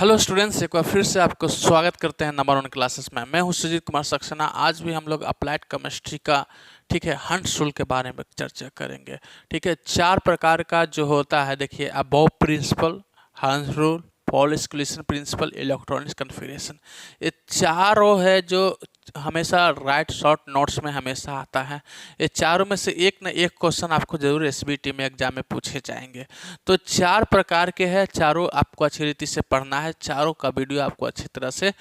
Hello students, एक बार फिर से आपको स्वागत करते हैं नंबर 1 क्लासेस में। मैं हूं सुजीत कुमार सक्सेना। आज भी हम लोग अप्लाइड केमिस्ट्री का हंट्स रूल के बारे में चर्चा करेंगे। ठीक है, 4 प्रकार का जो होता है, देखिए Aufbau principle, Hund's rule, Pauli exclusion principle, electronics configuration. ये चारों है जो हमेशा राइट शॉर्ट नोट्स में हमेशा आता है। ये चारों में से एक न एक क्वेश्चन आपको जरूर एसबीटी में एग्जाम में पूछे जाएंगे। तो 4 प्रकार के हैं, चारों आपको अच्छी रीति से पढ़ना है। चारों का वीडियो आपको अच्छी तरह से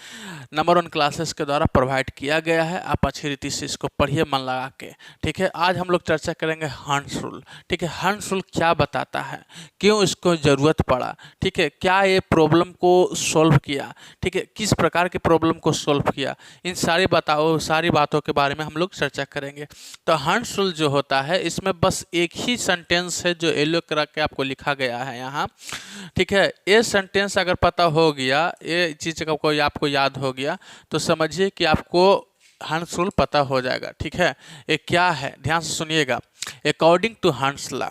नंबर 1 क्लासेस के द्वारा प्रोवाइड किया गया है। आप अच्छी रीति से इसको पढ़िए मन लगा के। ठीक है, आज हम लोग चर्चा करेंगे हंट्स रूल। ठीक है, हंट्स रूल क्या बताता है, क्यों इसको ज़रूरत पड़ा, ठीक है, क्या ये प्रॉब्लम को सॉल्व किया, ठीक है, किस प्रकार के प्रॉब्लम को सॉल्व किया, इन सारी बातों के बारे में हम लोग चर्चा करेंगे। तो हंट्स रूल जो होता है, इसमें बस एक ही सेंटेंस है जो येलो कलर के आपको लिखा गया है यहाँ। ठीक है, ये सेंटेंस अगर पता हो गया, ये चीज़ का कोई आपको याद हो गया, तो समझिए कि आपको हंट्स रूल पता हो जाएगा। ठीक है, ये क्या है, ध्यान से सुनिएगा। According to Hund's law,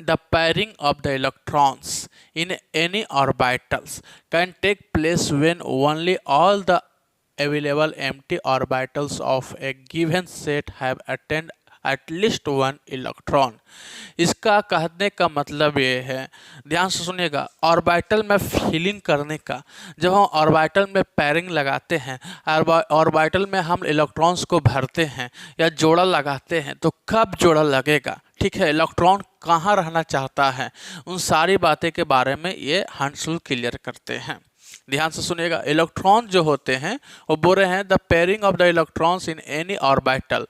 the pairing of the electrons in any orbitals can take place when only all the available empty orbitals of a given set have attained at least one electron। इसका कहने का मतलब ये है, ध्यान से सुनिएगा, orbital में फिलिंग करने का, जब हम ऑर्बिटल में पैरिंग लगाते हैं, ऑर्बिटल में हम इलेक्ट्रॉन्स को भरते हैं या जोड़ा लगाते हैं, तो कब जोड़ा लगेगा, ठीक है, इलेक्ट्रॉन कहाँ रहना चाहता है, उन सारी बातें के बारे में ये हंट्स रूल क्लियर करते हैं। ध्यान से सुनिएगा, इलेक्ट्रॉन जो होते हैं वो बोल रहे हैं the pairing of the electrons in any orbital.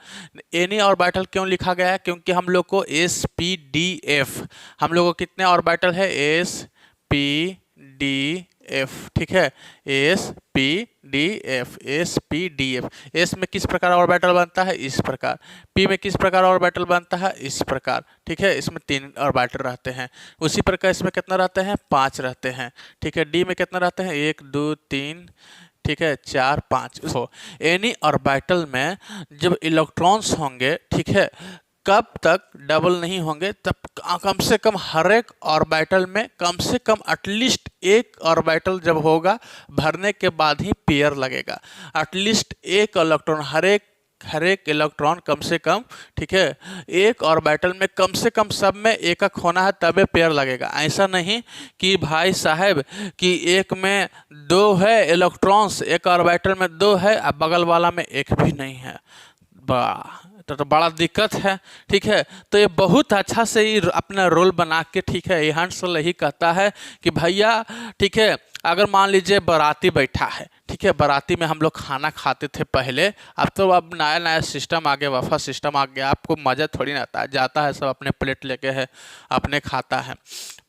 Any orbital क्यों लिखा गया है, क्योंकि हम लोग को एस पी डी एफ, हम लोग को कितने ऑर्बिटल है, एस पी डी एफ। ठीक है, S P D F, S P D F. S में किस प्रकार ऑर्बिटल बनता है, इस प्रकार। पी में किस प्रकार ऑर्बिटल बनता है, इस प्रकार। ठीक है, इसमें 3 ऑर्बिटल रहते हैं। उसी प्रकार इसमें कितना रहते हैं, 5 रहते हैं। ठीक है, डी में कितना रहते हैं, 1 2 3, ठीक है, 4 5। तो एनी ऑर्बिटल में जब इलेक्ट्रॉन्स होंगे, ठीक है, कब तक डबल नहीं होंगे, तब कम से कम हर एक ऑर्बिटल में कम से कम एटलीस्ट एक ऑर्बिटल जब होगा, भरने के बाद ही पेयर लगेगा। एटलीस्ट एक इलेक्ट्रॉन, हर एक इलेक्ट्रॉन कम से कम, ठीक है, एक ऑर्बिटल में कम से कम सब में एक होना है, तबे पेयर लगेगा। ऐसा नहीं कि भाई साहब कि एक में 2 है इलेक्ट्रॉन्स, एक ऑर्बिटल में 2 है, अब बगल वाला में एक भी नहीं है, तो बड़ा दिक्कत है। ठीक है, तो ये बहुत अच्छा से ही अपना रोल बना के, ठीक है, ये हंट्स रूल यही कहता है कि भैया, ठीक है, अगर मान लीजिए बाराती बैठा है, ठीक है, बाराती में हम लोग खाना खाते थे पहले, अब नया नया सिस्टम आ गया, वफा सिस्टम आ गया, आपको मज़ा थोड़ी ना आता है, जाता है सब अपने प्लेट लेके है, अपने खाता है।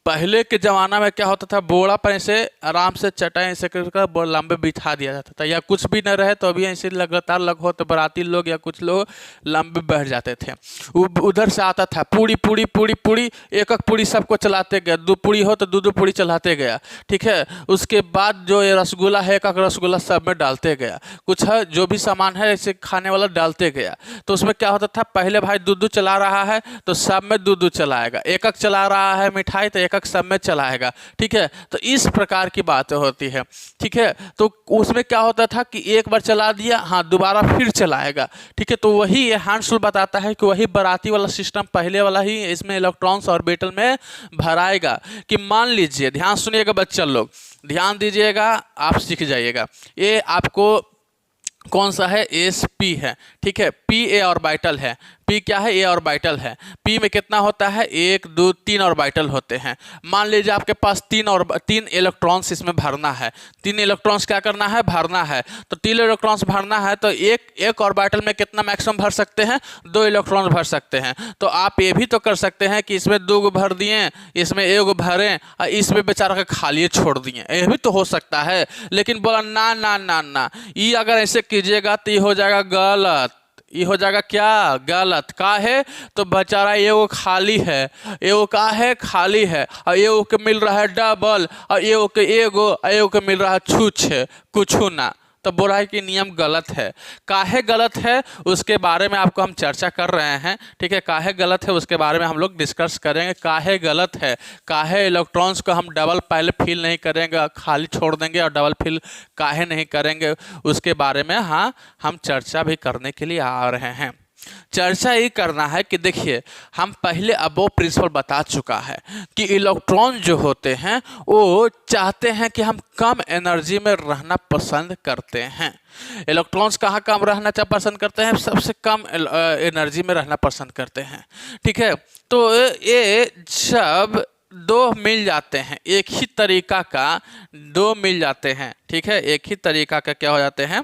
पहले के ज़माना में क्या होता था, बोड़ा पर ऐसे आराम से चटाई ऐसे कर लंबे बिठा दिया जाता था, या कुछ भी न रहे तो अभी ऐसे लगातार हो तो बाराती लोग या कुछ लोग लंबे बैठ जाते थे। उधर से आता था पूड़ी पूड़ी पूड़ी पूड़ी, एक पूड़ी सबको चलाते गया, 2 पूड़ी हो तो 2 पूड़ी चलाते गया। ठीक है, उसके बाद जो ये रसगुल्ला है, एक रसगुल्ला सब में डालते गया, कुछ है जो भी सामान है ऐसे खाने वाला डालते गया। तो उसमें क्या होता था, पहले भाई 2 चला रहा है तो सब में 2 चलाएगा, एक चला रहा है मिठाई तो एक सब में चलाएगा। ठीक है, तो इस प्रकार की बातें होती है। ठीक है, तो उसमें क्या होता था कि एक बार चला दिया, हाँ, दोबारा फिर चलाएगा। ठीक है, तो वही ये हंट्स रूल बताता है कि वही बाराती वाला सिस्टम पहले वाला ही इसमें इलेक्ट्रॉन्स ऑर्बिटल में भराएगा। कि मान लीजिए, ध्यान सुनिएगा बच्चा लोग, ध्यान दीजिएगा, आप सीख जाइएगा। ये आपको कौन सा है, एस पी है। ठीक है, पी ए ऑर्बिटल है, पी क्या है, ए ऑर्बिटल है। पी में कितना होता है, 1 2 3 ऑर्बिटल होते हैं। मान लीजिए आपके पास 3 इलेक्ट्रॉन्स इसमें भरना है, 3 इलेक्ट्रॉन्स क्या करना है, भरना है। तो 3 इलेक्ट्रॉन्स भरना है तो एक ऑर्बिटल में कितना मैक्सिमम भर सकते हैं, 2 इलेक्ट्रॉन्स भर सकते हैं। तो आप ये भी तो कर सकते हैं कि इसमें 2 भर दिए, इसमें 1 भरें और इसमें बेचारा के खाली छोड़ दिए, ये भी तो हो सकता है। लेकिन बोला ना ना ना ना, ये अगर ऐसे कीजिएगा तो ये हो जाएगा गलत। ये हो जाएगा क्या, गलत। का है तो बेचारा एगो खाली है, एगो का है, खाली है, और एगो के मिल रहा है डबल, और एगो के मिल रहा है छूछ, कुछ ना। तो बोला है कि नियम गलत है। काहे गलत है उसके बारे में आपको हम चर्चा कर रहे हैं, ठीक है। काहे गलत है उसके बारे में हम लोग डिस्कस करेंगे। काहे गलत है, काहे इलेक्ट्रॉन्स को हम डबल पहले फिल नहीं करेंगे, खाली छोड़ देंगे, और डबल फिल काहे नहीं करेंगे, उसके बारे में हाँ हम चर्चा भी करने के लिए आ रहे हैं। चर्चा ये करना है कि देखिए, हम पहले अबो प्रिंसिपल बता चुका है कि इलेक्ट्रॉन जो होते हैं वो चाहते हैं कि हम कम एनर्जी में रहना पसंद करते हैं। इलेक्ट्रॉन्स कहाँ कम रहना पसंद करते हैं? सबसे कम एनर्जी में रहना पसंद करते हैं, ठीक है। तो ये जब दो मिल जाते हैं, एक ही तरीका का दो मिल जाते हैं, ठीक है, एक ही तरीका का क्या हो जाते हैं,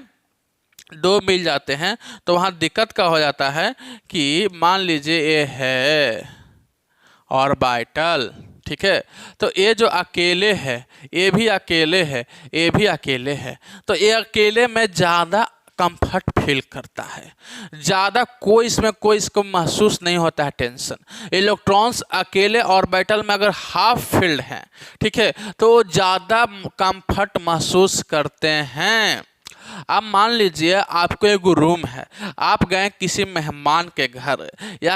दो मिल जाते हैं, तो वहाँ दिक्कत का हो जाता है कि मान लीजिए ये है ऑर्बिटल, ठीक है। तो ये जो अकेले है, ये भी अकेले है, ये भी अकेले है, तो ये अकेले में ज़्यादा कंफर्ट फील करता है, ज़्यादा कोई इसको महसूस नहीं होता है टेंशन। इलेक्ट्रॉन्स अकेले ऑर्बिटल में अगर हाफ फील्ड हैं, ठीक है, तो ज़्यादा कंफर्ट महसूस करते हैं। अब मान लीजिए आपको एक रूम है, आप गए किसी मेहमान के घर, या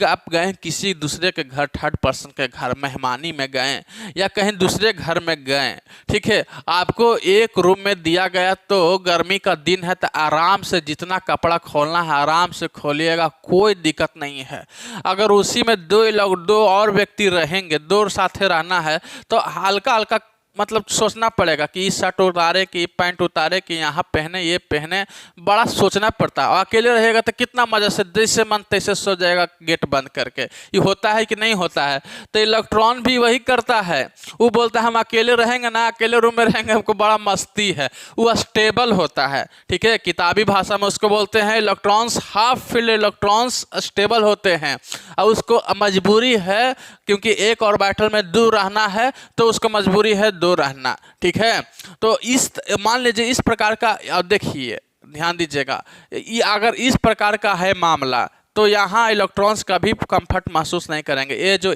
आप गए किसी दूसरे के घर, थर्ड पर्सन के घर मेहमानी में गए, या कहीं दूसरे घर में गए, ठीक है। आपको एक रूम में दिया गया, तो गर्मी का दिन है, तो आराम से जितना कपड़ा खोलना है आराम से खोलिएगा, कोई दिक्कत नहीं है। अगर उसी में दो और व्यक्ति रहेंगे, दो साथे रहना है, तो हल्का हल्का मतलब सोचना पड़ेगा कि शर्ट उतारे कि पैंट उतारे कि यहाँ पहने ये पहने, बड़ा सोचना पड़ता है। और अकेले रहेगा तो कितना मज़ा से जैसे मन तैसे सो जाएगा गेट बंद करके। ये होता है कि नहीं होता है? तो इलेक्ट्रॉन भी वही करता है, वो बोलता है हम अकेले रहेंगे ना, अकेले रूम में रहेंगे, हमको बड़ा मस्ती है। वो स्टेबल होता है, ठीक है, किताबी भाषा में उसको बोलते हैं electrons, half field electrons stable होते हैं। और उसको मजबूरी है, क्योंकि एक ऑर्बिटल में दूर रहना है, तो उसको मजबूरी है दो रहना, ठीक है। तो इस मान लीजिए इस प्रकार का, अब देखिए ध्यान दीजिएगा, ये अगर इस प्रकार का है मामला, तो यहाँ इलेक्ट्रॉन्स कभी कंफर्ट महसूस नहीं करेंगे। ये जो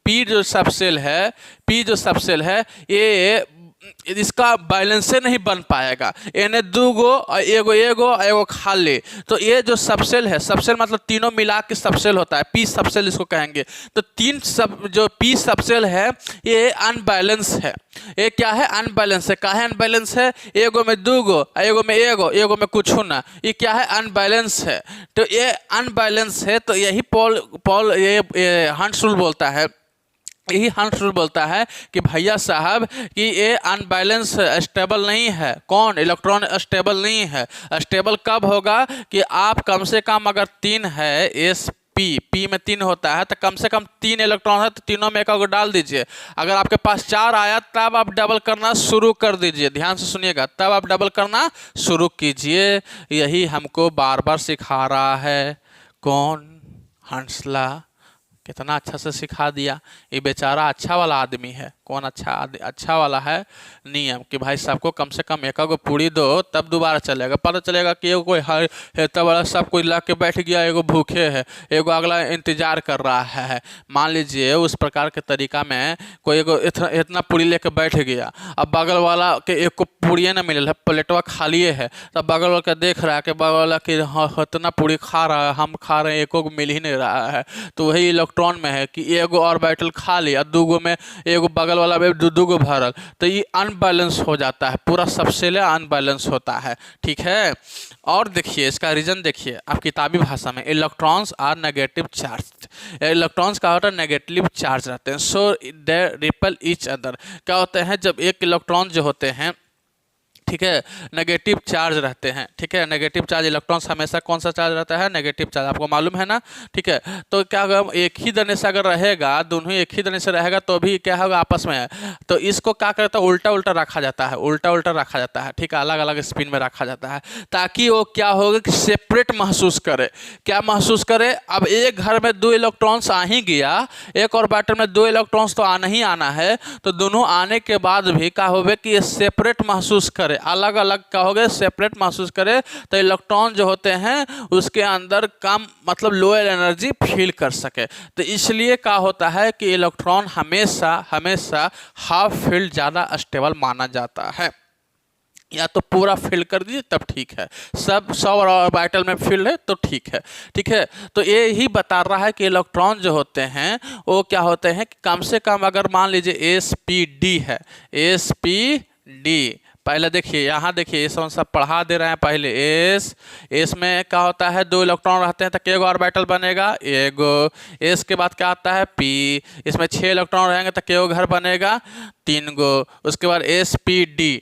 पी जो सबसेल है, ये इसका बैलेंस से नहीं बन पाएगा। इन्हें एगो खाली, तो ये जो सबसेल है, सबसेल मतलब तीनों मिला के सबसेल होता है, पी सबसेल इसको कहेंगे। तो जो पी सबसेल है ये अनबैलेंस है। ये क्या है? अनबैलेंस है। काहे अनबैलेंस है? एगो में दूगो, एगो में कुछ ना, ये क्या है? अनबैलेंस है। तो ये अनबैलेंस है, तो यही ये हंट्स रूल बोलता है कि भैया साहब कि ये अनबैलेंस स्टेबल नहीं है। कौन? इलेक्ट्रॉन स्टेबल नहीं है। स्टेबल कब होगा कि आप कम से कम अगर 3 है, पी में 3 होता है, तो कम से कम 3 इलेक्ट्रॉन है, तो तीनों में एक डाल दीजिए। अगर आपके पास 4 आया तब आप डबल करना शुरू कर दीजिए। ध्यान से सुनिएगा, तब आप डबल करना शुरू कीजिए। यही हमको बार बार सिखा रहा है कौन? हंसला। कितना अच्छा से सिखा दिया। ये बेचारा अच्छा वाला आदमी है। कौन अच्छा वाला है? नियम कि भाई सबको कम से कम एक पूरी दो, तब दोबारा चलेगा। पता चलेगा कि एगो कोई है तब वाला सब कोई ला के बैठ गया, एगो भूखे है, एगो अगला इंतजार कर रहा है। मान लीजिए उस प्रकार के तरीका में कोई एगो इतना पूरी लेके बैठ गया, अब बगल वाला के एक को पूड़िए ना मिले है, प्लेटवा खाली है, तब बगल वाला के देख रहा है कि बगल वाला कि हाँ इतना पूरी खा रहा है, हम खा रहे हैं, एको को मिल ही नहीं रहा है। तो वही इलेक्ट्रॉन में है कि एगो ऑर्बिटल खाली और दूगो में एगो बगल वाला में दो भरल, तो ये अनबैलेंस हो जाता है, पूरा सबसेल अनबैलेंस होता है, ठीक है। और देखिए इसका रीजन देखिए, आप किताबी भाषा में electrons are negative charge, electrons का होता है नेगेटिव चार्ज रहते हैं, so they repel each other. क्या होते हैं? जब एक इलेक्ट्रॉन जो होते हैं, ठीक है, नेगेटिव चार्ज रहते हैं, ठीक है। नेगेटिव चार्ज इलेक्ट्रॉन्स हमेशा कौन सा चार्ज रहता है? नेगेटिव चार्ज, आपको मालूम है ना, ठीक है। तो क्या होगा? एक ही दने से अगर रहेगा, दोनों एक ही दने से रहेगा, तो भी क्या होगा? आपस में, तो इसको क्या करता है? उल्टा उल्टा रखा जाता है, उल्टा उल्टा रखा जाता है, ठीक है, अलग अलग स्पिन में रखा जाता है, ताकि वो क्या होगा कि सेपरेट महसूस करे। क्या महसूस करे? अब एक घर में 2 इलेक्ट्रॉन्स आ ही गया, एक ऑर्बिटल में 2 इलेक्ट्रॉन्स तो आना ही आना है, तो दोनों आने के बाद भी क्या होगा कि ये सेपरेट महसूस करे, अलग अलग क्या हो गए? सेपरेट महसूस करे। तो इलेक्ट्रॉन जो होते हैं उसके अंदर कम मतलब लोअर एनर्जी फील कर सके। तो इसलिए क्या होता है कि इलेक्ट्रॉन हमेशा हाफ फील्ड ज़्यादा स्टेबल माना जाता है। या तो पूरा फिल कर दीजिए तब ठीक है, सब 100 ऑर्बिटल में फिल है तो ठीक है। ठीक है, तो ये ही बता रहा है कि इलेक्ट्रॉन जो होते हैं वो क्या होते हैं कि कम से कम अगर मान लीजिए sp_d है, sp_d, पहले देखिए यहाँ देखिए ये सब पढ़ा दे रहे हैं पहले। एस में क्या होता है, 2 इलेक्ट्रॉन रहते हैं तो केगो ऑर्बिटल बनेगा, एगो। एस के बाद क्या आता है, पी, इसमें 6 इलेक्ट्रॉन रहेंगे तो केगो घर बनेगा, 3 गो। उसके बाद sp_d,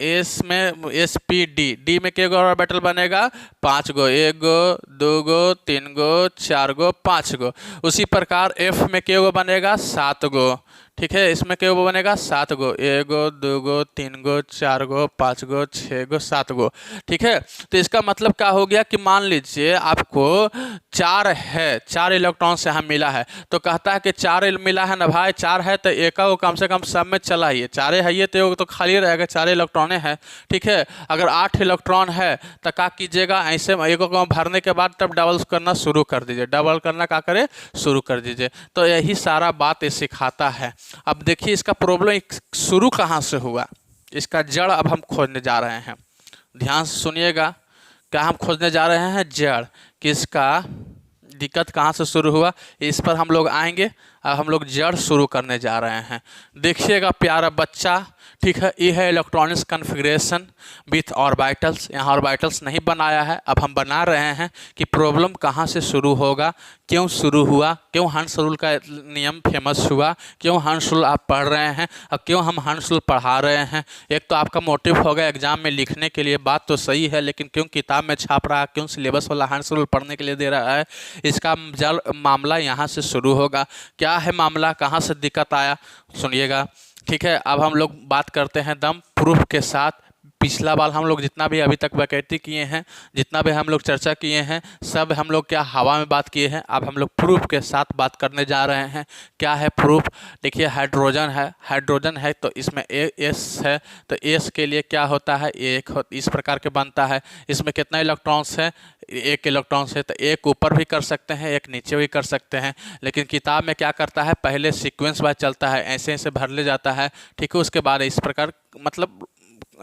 एस में sp_d, डी में केगो ऑर्बिटल बनेगा, 5 गो, 1 गो, 2 गो, 3 गो, 4 गो, 5 गो। उसी प्रकार एफ में केगो बनेगा, 7 गो। ठीक है, इसमें क्या बनेगा, 7 गो, 1 गो, 2 गो, 3 गो, 4 गो, 5 गो, 6 गो, 7 गो। ठीक है, तो इसका मतलब क्या हो गया कि मान लीजिए आपको 4 है, 4 इलेक्ट्रॉन से यहाँ मिला है, तो कहता है कि 4 मिला है ना भाई, 4 है तो एक को कम से कम सब में चलाइए, 4 है ये तो खाली रहेगा, 4 इलेक्ट्रॉन है। ठीक है, अगर 8 इलेक्ट्रॉन है तो क्या कीजिएगा, ऐसे एक को भरने के बाद तब डबल करना शुरू कर दीजिए, डबल करना क्या करे, शुरू कर दीजिए। तो यही सारा बात ये सिखाता है। अब देखिए इसका प्रॉब्लम शुरू कहाँ से हुआ, इसका जड़ अब हम खोजने जा रहे हैं। ध्यान से सुनिएगा, क्या हम खोजने जा रहे हैं, जड़, कि इसका दिक्कत कहाँ से शुरू हुआ, इस पर हम लोग आएंगे। अब हम लोग जड़ शुरू करने जा रहे हैं। देखिएगा प्यारा बच्चा, ठीक है, ये है इलेक्ट्रॉनिक्स कन्फिग्रेशन विथ ऑर्बिटल्स। यहाँ ऑर्बिटल्स नहीं बनाया है, अब हम बना रहे हैं कि प्रॉब्लम कहाँ से शुरू होगा, क्यों शुरू हुआ, क्यों हंस रूल का नियम फेमस हुआ, क्यों हंस रूल आप पढ़ रहे हैं और क्यों हम हंस रूल पढ़ा रहे हैं। एक तो आपका मोटिव होगा एग्जाम में लिखने के लिए, बात तो सही है, लेकिन क्यों किताब में छाप रहा है, क्यों सिलेबस वाला हंस रूल पढ़ने के लिए दे रहा है, इसका जड़ मामला यहाँ से शुरू होगा। क्या है मामला, कहाँ से दिक्कत आया, सुनिएगा। ठीक है, अब हम लोग बात करते हैं दम प्रूफ के साथ। पिछला बार हम लोग जितना भी अभी तक वैकेटी किए हैं, जितना भी हम लोग चर्चा किए हैं, सब हम लोग क्या हवा में बात किए हैं। अब हम लोग प्रूफ के साथ बात करने जा रहे हैं। क्या है प्रूफ, देखिए हाइड्रोजन है, हाइड्रोजन है तो इसमें एस है, तो एस के लिए क्या होता है, एक इस प्रकार के बनता है। इसमें कितना इलेक्ट्रॉन्स है, 1 इलेक्ट्रॉन से, तो एक ऊपर भी कर सकते हैं, एक नीचे भी कर सकते हैं। लेकिन किताब में क्या करता है, पहले सीक्वेंस वाइज चलता है, ऐसे ऐसे भर ले जाता है। ठीक है, उसके बाद इस प्रकार मतलब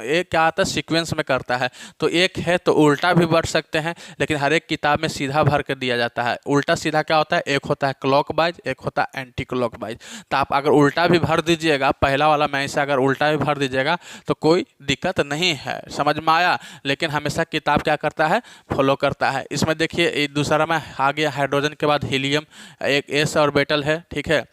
एक क्या आता है, सीक्वेंस में करता है। तो एक है तो उल्टा भी बढ़ सकते हैं, लेकिन हर एक किताब में सीधा भर कर दिया जाता है। उल्टा सीधा क्या होता है, एक होता है क्लॉकवाइज, एक होता है एंटी क्लॉकवाइज। तो आप अगर उल्टा भी भर दीजिएगा, पहला वाला में ऐसे अगर उल्टा भी भर दीजिएगा तो कोई दिक्कत नहीं है, समझ में आया। लेकिन हमेशा किताब क्या करता है, फॉलो करता है। इसमें देखिए दूसरा में आ गया हाइड्रोजन के बाद हीलियम, एक एस ऑर्बिटल है। ठीक है,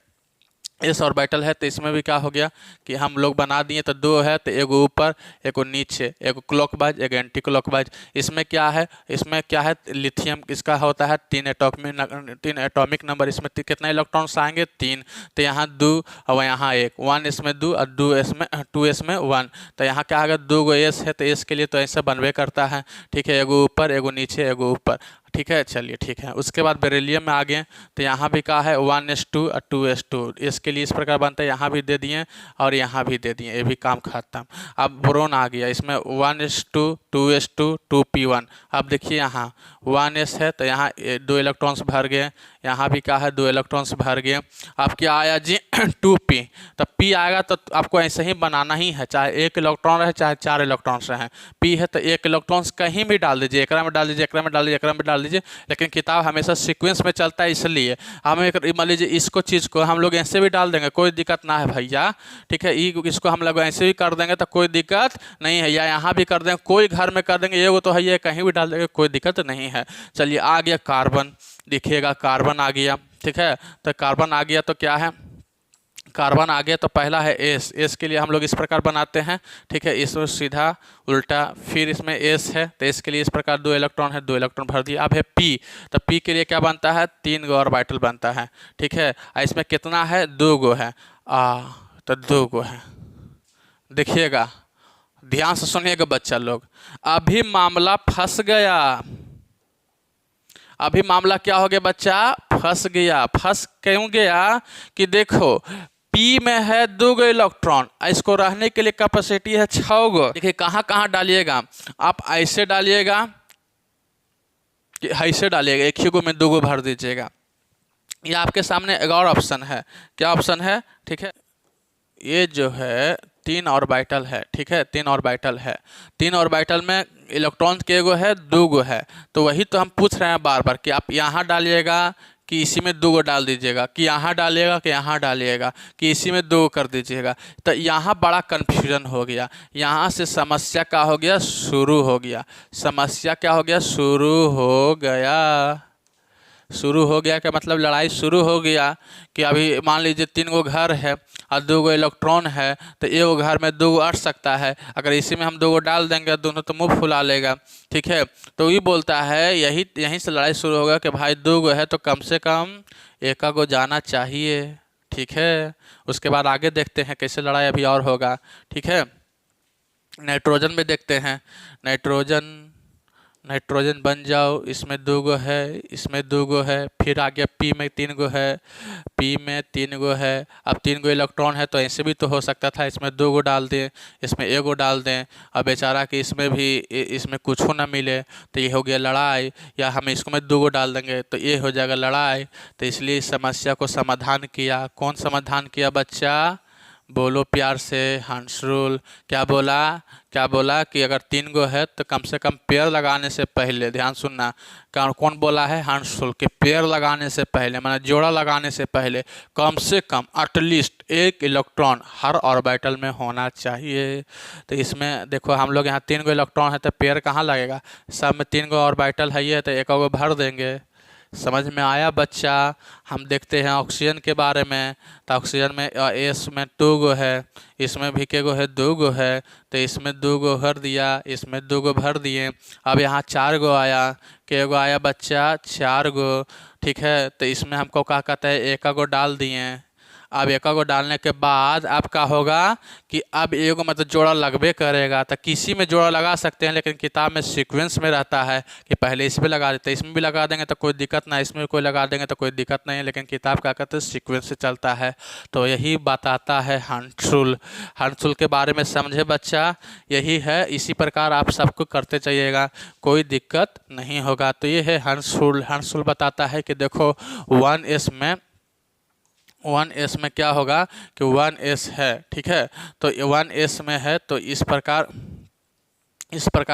एस ऑर्बिटल है, तो इसमें भी क्या हो गया कि हम लोग बना दिए, तो 2 है, तो एगो ऊपर एगो नीचे, एगो क्लॉकवाइज एक एंटी क्लॉकवाइज। इसमें क्या है, इसमें क्या है, लिथियम, इसका होता है 3 एटॉमिक नंबर। इसमें कितना इलेक्ट्रॉन्स आएंगे, 3। तो यहाँ 2 और यहाँ 1, 1 इसमें 2 और 2 इसमें 1। तो यहाँ क्या आएगा, 2 गो एस है, तो एस के लिए तो ऐसा बनवे करता है। ठीक है, एगो ऊपर एगो नीचे एगो ऊपर। ठीक है, चलिए ठीक है। उसके बाद बेरिलियम में आ गए, तो यहाँ भी कहा है 1s2 और 2s2, इसके लिए इस प्रकार बनता है, यहाँ भी दे दिए और यहाँ भी दे दिए, ये भी काम खत्म। अब बोरोन आ गया, इसमें 1s2 2s2 2p1। अब देखिए यहाँ 1s है, तो यहाँ 2 इलेक्ट्रॉन्स भर गए, यहाँ भी कहा है 2 इलेक्ट्रॉन्स भर गए। अब क्या आया जी 2p, तो p आएगा तो आपको ऐसे ही बनाना ही है, चाहे 1 इलेक्ट्रॉन रहे चाहे 4 इलेक्ट्रॉन्स रहें। p है तो 1 इलेक्ट्रॉन्स कहीं भी डाल दीजिए, एकरा में डाल दीजिए, एकरा में डाल दीजिए, एकरा में डाल दीजिए। लेकिन किताब हमेशा सीक्वेंस में चलता है, इसलिए हम मान लीजिए इसको चीज़ को हम लोग ऐसे भी डाल देंगे, कोई दिक्कत ना है भैया। ठीक है, इसको हम लोग ऐसे भी कर देंगे तो कोई दिक्कत नहीं है, या यहाँ भी कर देंगे, कोई घर में कर देंगे, ये वो तो है, ये कहीं भी डाल देंगे, कोई दिक्कत नहीं है। चलिए आ गया कार्बन, देखिएगा कार्बन आ गया। ठीक है, तो कार्बन आ गया तो क्या है, कार्बन आ गया तो पहला है एस, एस के लिए हम लोग इस प्रकार बनाते हैं। ठीक है, इसमें सीधा उल्टा, फिर इसमें एस है तो एस के लिए इस प्रकार 2 इलेक्ट्रॉन है, 2 इलेक्ट्रॉन भर दिया। अब है पी, तो पी के लिए क्या बनता है, 3 गो ऑर्बिटल बनता है। ठीक है, इसमें कितना है, 2 गो है, तो 2 गो है। देखिएगा ध्यान से सुनिएगा बच्चा लोग, अभी मामला फंस गया। अभी मामला क्या हो गया बच्चा, फंस गया। फंस क्यों गया कि देखो P में है 2 गो इलेक्ट्रॉन, इसको रहने के लिए कैपेसिटी है 6 गो। देखिए कहाँ कहाँ डालिएगा, आप ऐसे डालिएगा कि ऐसे डालिएगा, एक ही गो में 2 गो भर दीजिएगा। ये आपके सामने एक और ऑप्शन है, क्या ऑप्शन है, ठीक है, ये जो है तीन ऑर्बिटल है, ठीक है, तीन ऑर्बिटल है। तीन ऑर्बिटल में इलेक्ट्रॉन के गो है, दो गो है। तो वही तो हम पूछ रहे हैं बार बार कि आप यहाँ डालिएगा कि इसी में दो गो डाल दीजिएगा, कि यहाँ डालिएगा कि यहाँ डालिएगा, कि इसी में दो गो कर दीजिएगा। तो यहाँ बड़ा कन्फ्यूजन हो गया। यहाँ से समस्या क्या हो गया, शुरू हो गया। समस्या क्या हो गया, शुरू हो गया। शुरू हो गया का मतलब लड़ाई शुरू हो गया कि अभी मान लीजिए तीन गो घर है और दो गो इलेक्ट्रॉन है, तो एक घर में दो गो अट सकता है। अगर इसी में हम दो गो डाल देंगे दोनों तो मुंह फुला लेगा, ठीक है। तो ये बोलता है यहीं से लड़ाई शुरू होगा कि भाई दो गो है तो कम से कम एक गो जाना चाहिए, ठीक है। उसके बाद आगे देखते हैं कैसे लड़ाई अभी और होगा, ठीक है। नाइट्रोजन में देखते हैं। नाइट्रोजन बन जाओ, इसमें दो गो है, इसमें दो गो है। फिर आगे पी में तीन गो है, पी में तीन गो है। अब तीन गो इलेक्ट्रॉन है तो ऐसे भी तो हो सकता था इसमें दो गो डाल दें, इसमें एक गो डाल दें। अब बेचारा कि इसमें कुछ ना मिले तो ये हो गया लड़ाई, या हम इसको में दो गो डाल देंगे तो ये हो जाएगा लड़ाई। तो इसलिए इस समस्या को समाधान किया। कौन समाधान किया बच्चा, बोलो प्यार से, हंस रूल। क्या बोला कि अगर तीन गो है तो कम से कम पेड़ लगाने से पहले, ध्यान सुनना, कौन बोला है, हंस रूल, कि पेड़ लगाने से पहले माने जोड़ा लगाने से पहले कम से कम एटलीस्ट एक इलेक्ट्रॉन हर ऑर्बिटल में होना चाहिए। तो इसमें देखो हम लोग यहाँ तीन गो इलेक्ट्रॉन है तो पेड़ कहाँ लगेगा, सब में तीन गो ऑर्बिटल है ये, तो एक गो भर देंगे। समझ में आया बच्चा। हम देखते हैं ऑक्सीजन के बारे में। तो ऑक्सीजन में एस में दो गो है, इसमें भी के गो है, दो गो है। तो इसमें दो गो भर दिया, इसमें दो गो भर दिए। अब यहाँ चार गो आया, के गो आया बच्चा, चार गो, ठीक है। तो इसमें हमको क्या कहता है, एक गो डाल दिए। अब एक को डालने के बाद अब क्या होगा कि अब एगो मतलब जोड़ा लगबे करेगा। तो किसी में जोड़ा लगा सकते हैं, लेकिन किताब में सीक्वेंस में रहता है कि पहले इसमें लगा देते हैं, इसमें भी लगा देंगे तो कोई दिक्कत ना, इसमें कोई लगा देंगे तो कोई दिक्कत नहीं है। लेकिन किताब क्या कहते हैं, सीक्वेंस से चलता है। तो यही बताता है हंस रूल। हंस रूल के बारे में समझे बच्चा, यही है। इसी प्रकार आप सबको करते जाइएगा, कोई दिक्कत नहीं होगा। तो ये है हंस रूल। हंस रूल बताता है कि देखो 1s में क्या होगा कि 1s है, ठीक है। तो 1s में है तो इस प्रकार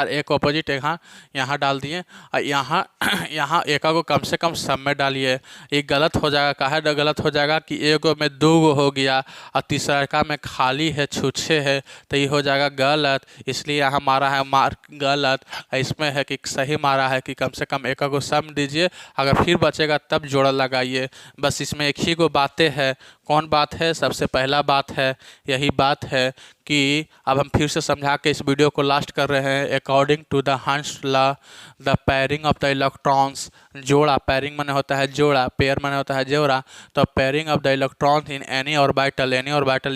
एक ऑपोजिट यहाँ डाल दिए और यहाँ एक को कम से कम सब में डालिए। ये गलत हो जाएगा। काहे गलत हो जाएगा कि एक में दो गो हो गया और तीसरा में खाली है, छूछे है, तो ये हो जाएगा गलत। इसलिए यहाँ मारा है मार्क गलत। इसमें है कि सही मारा है कि कम से कम एक को सब दीजिए, अगर फिर बचेगा तब जोड़ा लगाइए। बस इसमें एक ही गो बातें है। कौन बात है, सबसे पहला बात है यही बात है कि अब हम फिर से समझा के इस वीडियो को लास्ट कर रहे हैं। अकॉर्डिंग टू द हंस law, the pairing of the electrons, जोड़ा, पेयरिंग माने होता है जोड़ा, पेयर माने होता है जोड़ा। तो pairing of the electrons in any orbital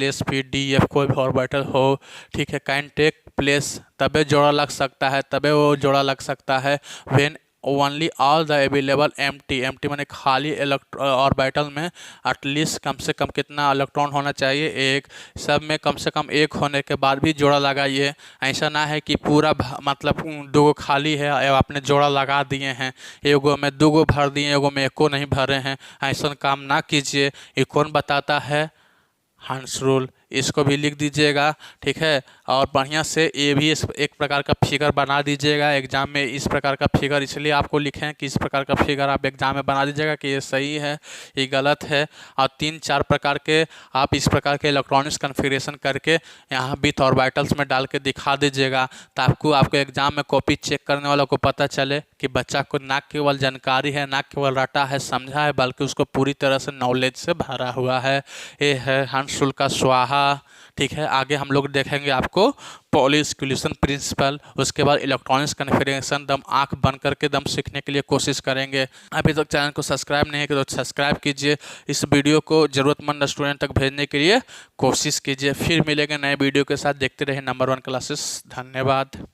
S P D F कोई भी ऑर्बिटल हो, ठीक है, कैन टेक प्लेस, तबे जोड़ा लग सकता है, तबे वो जोड़ा लग सकता है। When only all the available empty माने खाली ऑर्बिटल में एटलीस्ट कम से कम कितना इलेक्ट्रॉन होना चाहिए, एक। सब में कम से कम एक होने के बाद भी जोड़ा लगाइए। ऐसा ना है कि पूरा मतलब दो गो खाली है आपने जोड़ा लगा दिए हैं, एगो में दो गो भर दिए, एगो में एको नहीं भरे हैं। ऐसा काम ना कीजिए। ये कौन बताता है, हंस रूल। इसको भी लिख दीजिएगा, ठीक है। और बढ़िया से ये भी एक प्रकार का फिगर बना दीजिएगा एग्जाम में। इस प्रकार का फिगर इसलिए आपको लिखें कि इस प्रकार का फिगर आप एग्जाम में बना दीजिएगा कि ये सही है, ये गलत है। और 3-4 प्रकार के आप इस प्रकार के इलेक्ट्रॉनिक्स कन्फिगरेशन करके यहाँ विथ ऑर्बिटल्स में डाल के दिखा दीजिएगा, ताकि आपको एग्जाम में कॉपी चेक करने वालों को पता चले कि बच्चा को ना केवल जानकारी है, ना केवल रटा है, समझा है, बल्कि उसको पूरी तरह से नॉलेज से भरा हुआ है। ये है हंस रूल का स्वाहा, ठीक है। आगे हम लोग देखेंगे आपको पॉली एक्सक्लूशन प्रिंसिपल, उसके बाद इलेक्ट्रॉनिक्स कन्फिगरेशन दम आंख बंद करके दम सीखने के लिए कोशिश करेंगे। अभी तक चैनल को सब्सक्राइब नहीं किया तो सब्सक्राइब कीजिए। इस वीडियो को ज़रूरतमंद स्टूडेंट तक भेजने के लिए कोशिश कीजिए। फिर मिलेंगे नए वीडियो के साथ। देखते रहिए नंबर 1 क्लासेस। धन्यवाद।